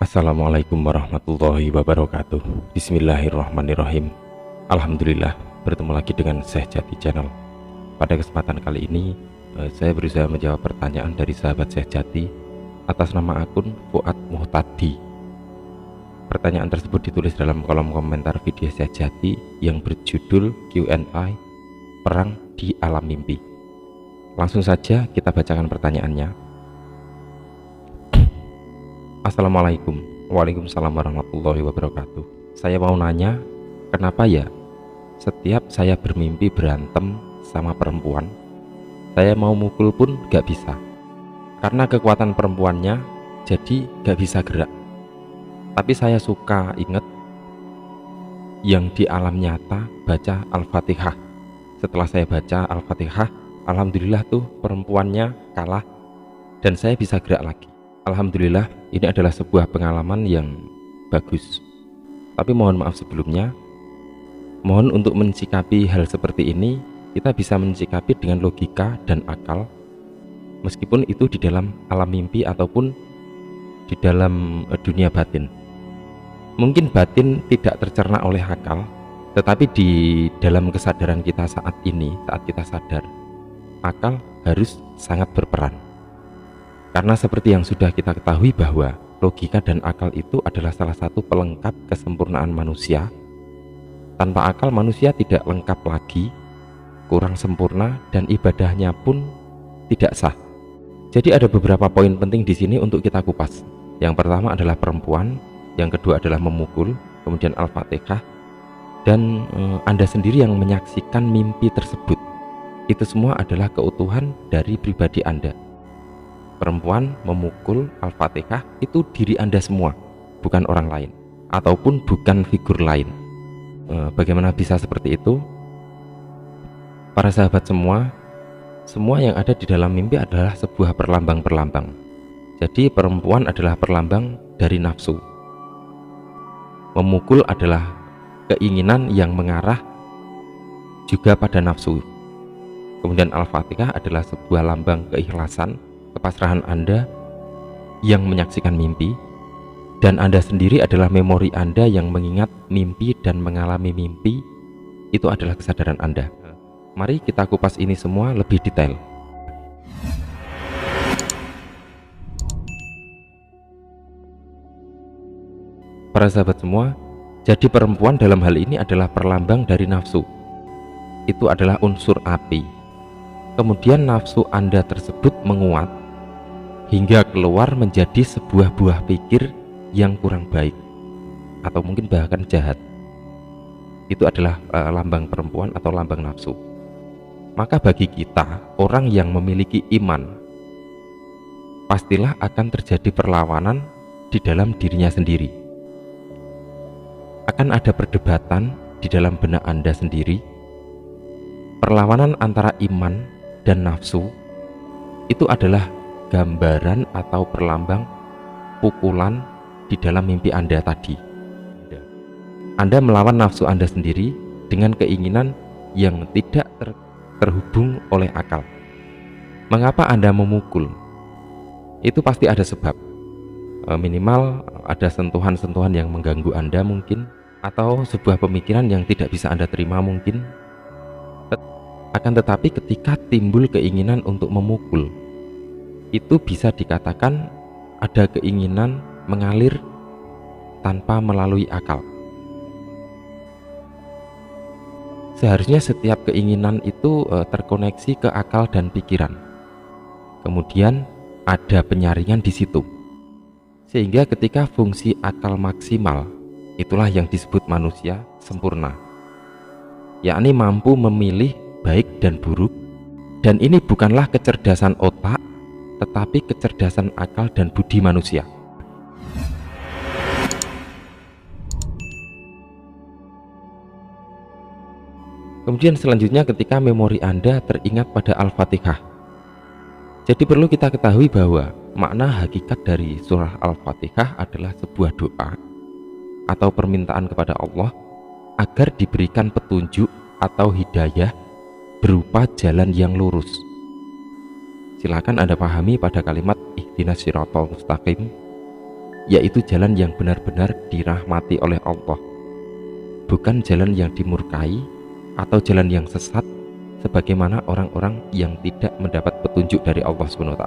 Assalamualaikum warahmatullahi wabarakatuh. Bismillahirrahmanirrahim. Alhamdulillah, bertemu lagi dengan Syekh Jati Channel. Pada kesempatan kali ini saya berusaha menjawab pertanyaan dari sahabat Syekh Jati atas nama akun Fuad Muhtadi. Pertanyaan tersebut ditulis dalam kolom komentar video Syekh Jati yang berjudul Q&A Perang di Alam Mimpi. Langsung saja kita bacakan pertanyaannya. Assalamualaikum. Waalaikumsalam warahmatullahi wabarakatuh. Saya mau nanya, kenapa ya setiap saya bermimpi berantem sama perempuan, saya mau mukul pun gak bisa, karena kekuatan perempuannya jadi gak bisa gerak. Tapi saya suka inget yang di alam nyata baca Al-Fatihah. Setelah saya baca Al-Fatihah, alhamdulillah tuh perempuannya kalah dan saya bisa gerak lagi. Alhamdulillah, ini adalah sebuah pengalaman yang bagus. Tapi mohon maaf sebelumnya, mohon untuk mensikapi hal seperti ini, kita bisa mensikapi dengan logika dan akal, meskipun itu di dalam alam mimpi ataupun di dalam dunia batin. Mungkin batin tidak tercerna oleh akal, tetapi di dalam kesadaran kita saat ini, saat kita sadar, akal harus sangat berperan. Karena seperti yang sudah kita ketahui bahwa logika dan akal itu adalah salah satu pelengkap kesempurnaan manusia. Tanpa akal manusia tidak lengkap lagi, kurang sempurna, dan ibadahnya pun tidak sah. Jadi ada beberapa poin penting di sini untuk kita kupas. Yang pertama adalah perempuan, yang kedua adalah memukul, kemudian Al-Fatihah, dan Anda sendiri yang menyaksikan mimpi tersebut. Itu semua adalah keutuhan dari pribadi Anda. Perempuan, memukul, Al-Fatihah itu diri Anda semua, bukan orang lain ataupun bukan figur lain. Bagaimana bisa seperti itu? Para sahabat semua yang ada di dalam mimpi adalah sebuah perlambang-perlambang. Jadi perempuan adalah perlambang dari nafsu. Memukul adalah keinginan yang mengarah juga pada nafsu. Kemudian Al-Fatihah adalah sebuah lambang keikhlasan, kepasrahan Anda yang menyaksikan mimpi, dan Anda sendiri adalah memori Anda yang mengingat mimpi dan mengalami mimpi. Itu adalah kesadaran Anda. Mari kita kupas ini semua lebih detail. Para sahabat semua, jadi perempuan dalam hal ini adalah perlambang dari nafsu. Itu adalah unsur api. Kemudian nafsu Anda tersebut menguat hingga keluar menjadi sebuah buah pikir yang kurang baik atau mungkin bahkan jahat. Itu adalah lambang perempuan atau lambang nafsu. Maka bagi kita, orang yang memiliki iman, pastilah akan terjadi perlawanan di dalam dirinya sendiri. Akan ada perdebatan di dalam benak Anda sendiri. Perlawanan antara iman dan nafsu itu adalah gambaran atau perlambang pukulan di dalam mimpi Anda tadi. Anda melawan nafsu Anda sendiri dengan keinginan yang tidak terhubung oleh akal. Mengapa Anda memukul? Itu pasti ada sebab. Minimal ada sentuhan-sentuhan yang mengganggu Anda mungkin, atau sebuah pemikiran yang tidak bisa Anda terima mungkin. Akan tetapi ketika timbul keinginan untuk memukul, itu bisa dikatakan ada keinginan mengalir tanpa melalui akal. Seharusnya setiap keinginan itu terkoneksi ke akal dan pikiran. Kemudian ada penyaringan di situ. Sehingga ketika fungsi akal maksimal, itulah yang disebut manusia sempurna. Yakni mampu memilih baik dan buruk. Dan ini bukanlah kecerdasan otak, tetapi kecerdasan akal dan budi manusia. Kemudian selanjutnya ketika memori Anda teringat pada Al-Fatihah. Jadi perlu kita ketahui bahwa makna hakikat dari surah Al-Fatihah adalah sebuah doa atau permintaan kepada Allah agar diberikan petunjuk atau hidayah berupa jalan yang lurus. Silakan Anda pahami pada kalimat ihdinas siratal mustaqim. yaitu jalan yang benar-benar dirahmati oleh Allah, bukan jalan yang dimurkai atau jalan yang sesat sebagaimana orang-orang yang tidak mendapat petunjuk dari Allah SWT,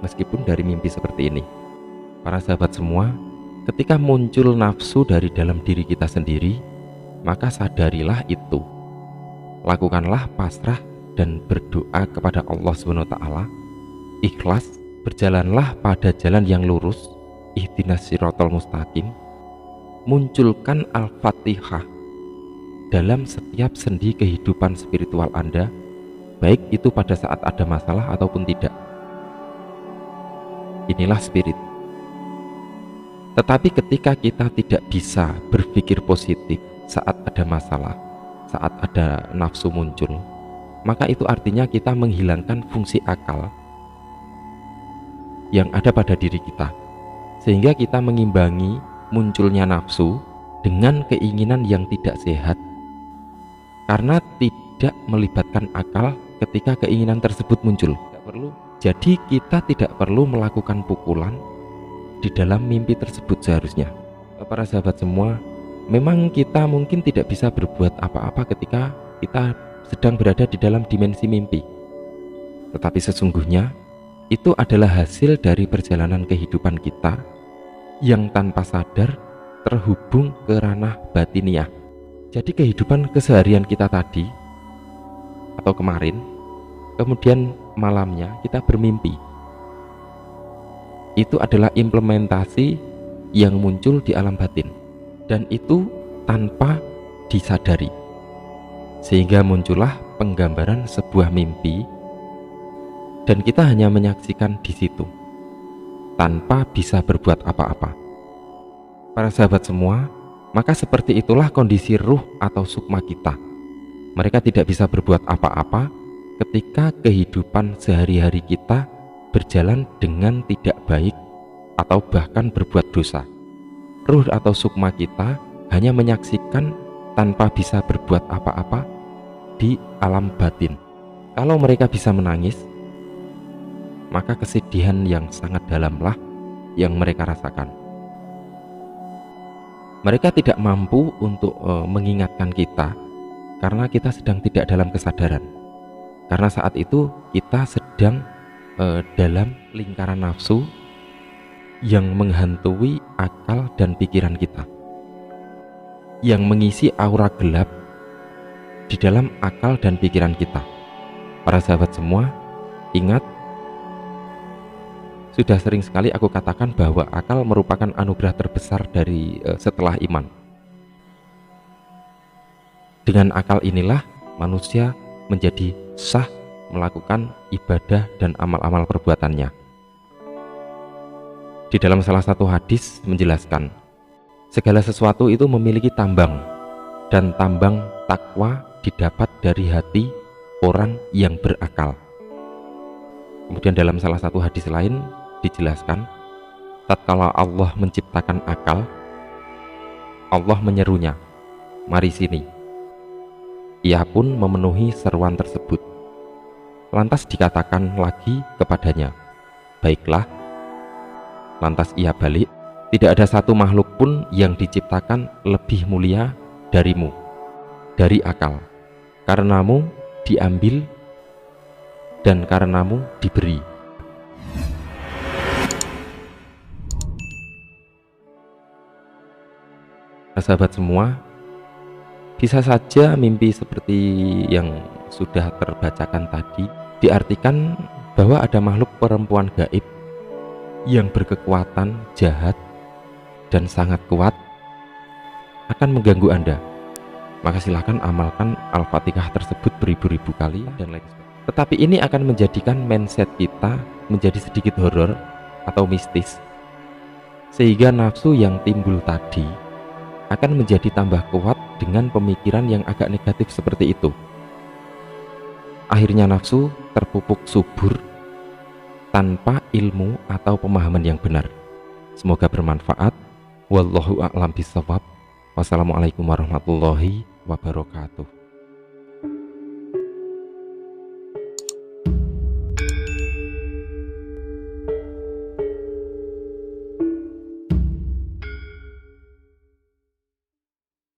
meskipun dari mimpi seperti ini. Para sahabat semua, ketika muncul nafsu dari dalam diri kita sendiri, maka sadarilah itu. Lakukanlah pasrah dan berdoa kepada Allah SWT, ikhlas, berjalanlah pada jalan yang lurus, ihdinas siratal mustaqim. Munculkan Al-Fatihah dalam setiap sendi kehidupan spiritual Anda, baik itu pada saat ada masalah ataupun tidak. Inilah spirit. Tetapi ketika kita tidak bisa berpikir positif saat ada masalah, saat ada nafsu muncul, maka itu artinya kita menghilangkan fungsi akal yang ada pada diri kita, sehingga kita mengimbangi munculnya nafsu dengan keinginan yang tidak sehat, karena tidak melibatkan akal ketika keinginan tersebut muncul. Jadi kita tidak perlu melakukan pukulan di dalam mimpi tersebut seharusnya. Para sahabat semua, memang kita mungkin tidak bisa berbuat apa-apa ketika kita sedang berada di dalam dimensi mimpi, tetapi sesungguhnya itu adalah hasil dari perjalanan kehidupan kita yang tanpa sadar terhubung ke ranah batiniah. Jadi kehidupan keseharian kita tadi atau kemarin, kemudian malamnya kita bermimpi, itu adalah implementasi yang muncul di alam batin, dan itu tanpa disadari, sehingga muncullah penggambaran sebuah mimpi, dan kita hanya menyaksikan di situ tanpa bisa berbuat apa-apa. Para sahabat semua, maka seperti itulah kondisi ruh atau sukma kita. Mereka tidak bisa berbuat apa-apa ketika kehidupan sehari-hari kita berjalan dengan tidak baik atau bahkan berbuat dosa. Ruh atau sukma kita hanya menyaksikan tanpa bisa berbuat apa-apa di alam batin. Kalau mereka bisa menangis, maka kesedihan yang sangat dalamlah yang mereka rasakan. Mereka tidak mampu untuk mengingatkan kita karena kita sedang tidak dalam kesadaran. Karena saat itu kita sedang dalam lingkaran nafsu yang menghantui akal dan pikiran kita, yang mengisi aura gelap di dalam akal dan pikiran kita. Para sahabat semua, ingat, sudah sering sekali aku katakan bahwa akal merupakan anugerah terbesar dari setelah iman. Dengan akal inilah manusia menjadi sah melakukan ibadah dan amal-amal perbuatannya. Di dalam salah satu hadis menjelaskan, segala sesuatu itu memiliki tambang, dan tambang takwa didapat dari hati orang yang berakal. Kemudian dalam salah satu hadis lain dijelaskan, tatkala Allah menciptakan akal, Allah menyerunya, "Mari sini." Ia pun memenuhi seruan tersebut. Lantas dikatakan lagi kepadanya, "Baiklah." Lantas ia balik, "Tidak ada satu makhluk pun yang diciptakan lebih mulia darimu, dari akal. Karenamu diambil dan karenamu diberi." Sahabat semua, bisa saja mimpi seperti yang sudah terbacakan tadi diartikan bahwa ada makhluk perempuan gaib yang berkekuatan jahat dan sangat kuat akan mengganggu Anda. Maka silahkan amalkan Al-Fatihah tersebut beribu-ribu kali dan lain sebagainya. Tetapi ini akan menjadikan mindset kita menjadi sedikit horor atau mistis, sehingga nafsu yang timbul tadi akan menjadi tambah kuat dengan pemikiran yang agak negatif seperti itu. Akhirnya nafsu terpupuk subur tanpa ilmu atau pemahaman yang benar. Semoga bermanfaat. Wallahu a'lam bishawab. Wassalamualaikum warahmatullahi wabarakatuh.